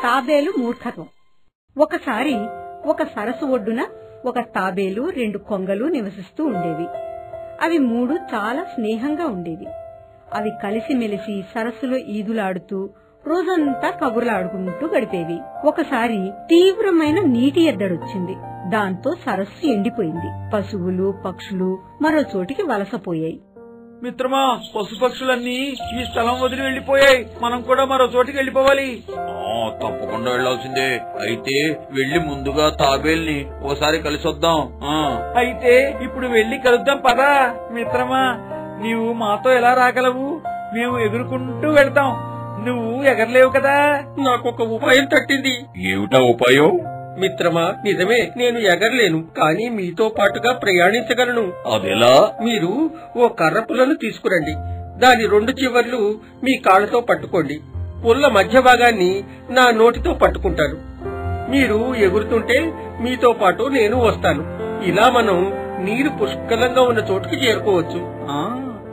తాబేలు మూర్ఖత్వం. ఒకసారి ఒక సరస్సు ఒడ్డున ఒక తాబేలు, 2 కొంగలు నివసిస్తూ ఉండేవి. అవి 3 చాలా స్నేహంగా ఉండేవి. అవి కలిసిమెలిసి సరస్సులో ఈదులాడుతూ రోజంతా కబుర్లాడుకుంటూ గడిపేవి. ఒకసారి తీవ్రమైన నీటి ఎద్దడొచ్చింది. దాంతో సరస్సు ఎండిపోయింది. పశువులు, పక్షులు మరో చోటికి వలసపోయాయి. మిత్రమా, పశుపక్షులన్నీ ఈ స్థలం వదిలి వెళ్లిపోయాయి. మనం కూడా మరో చోటికి వెళ్లిపోవాలి. తప్పకుండా వెళ్లాల్సిందే. అయితే వెళ్లి ముందుగా తాబేల్ని ఓసారి కలిసొద్దాం. అయితే ఇప్పుడు వెళ్లి కలుద్దాం పదా. మిత్రమా, నీవు మాతో ఎలా రాగలవు? మేము ఎగురుకుంటూ వెళ్తాం. నువ్వు ఎగరలేవు కదా. నాకొక ఉపాయం తట్టింది. ఏమిటా ఉపాయం? మిత్రమా, నిజమే, నేను ఎగరలేను, కానీ మీతో పాటుగా ప్రయాణించగలను. అదెలా? మీరు ఓ కర్రపుల్లను తీసుకురండి. దాని 2 చివర్లు మీ కాళ్లతో పట్టుకోండి. పుల్ల మధ్య భాగాన్ని నా నోటితో పట్టుకుంటాను. మీరు ఎగురుతుంటే మీతో పాటు నేను వస్తాను. ఇలా మనం నీరు పుష్కలంగా ఉన్న చోటుకి చేరుకోవచ్చు.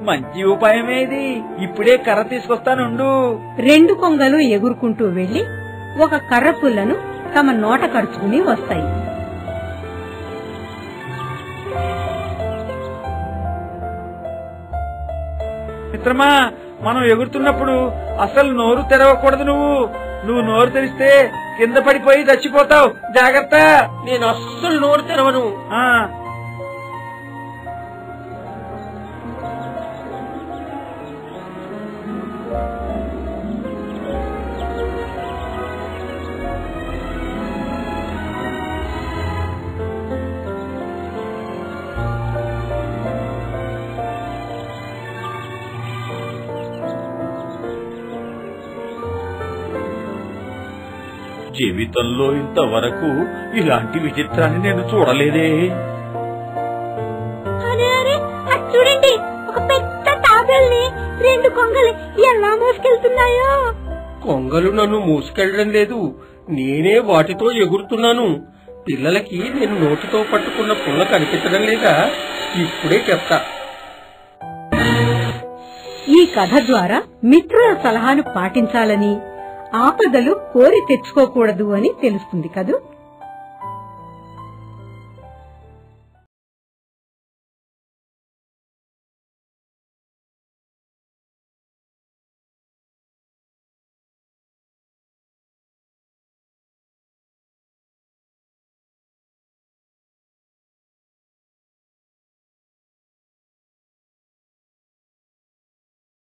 మంచి ఉపాయమేది. ఇప్పుడే కర్ర తీసుకొస్తానుండు. 2 కొంగలు ఎగురుకుంటూ వెళ్లి ఒక కర్ర పుల్లను తమ నోట కరుచుకుని వస్తాయి. మిత్రమా, మనం ఎగురుతున్నప్పుడు అసలు నోరు తెరవకూడదు. నువ్వు నోరు తెరిస్తే కింద పడిపోయి చచ్చిపోతావు. జాగ్రత్త. నేను అస్సలు నోరు తెరవను. జీవితంలో ఇంతవరకు ఇలాంటి విచిత్రాన్ని నేను చూడలేదే. చూడండి, ఒక పెద్ద తాబేల్ని 2 కొంగలు ఎలా మోసుకెళ్తున్నాయో. కొంగలు నన్ను మోసుకెళ్లడం లేదు, నేనే వాటితో ఎగురుతున్నాను. పిల్లలకి నేను నోటితో పట్టుకున్న పుల్ల కనిపించడం లేదా? ఇప్పుడే చెప్తా. ఈ కథ ద్వారా మిత్రుల సలహాను పాటించాలని, ఆపదలు కోరి తెచ్చుకోకూడదు అని తెలుస్తుంది కదూ.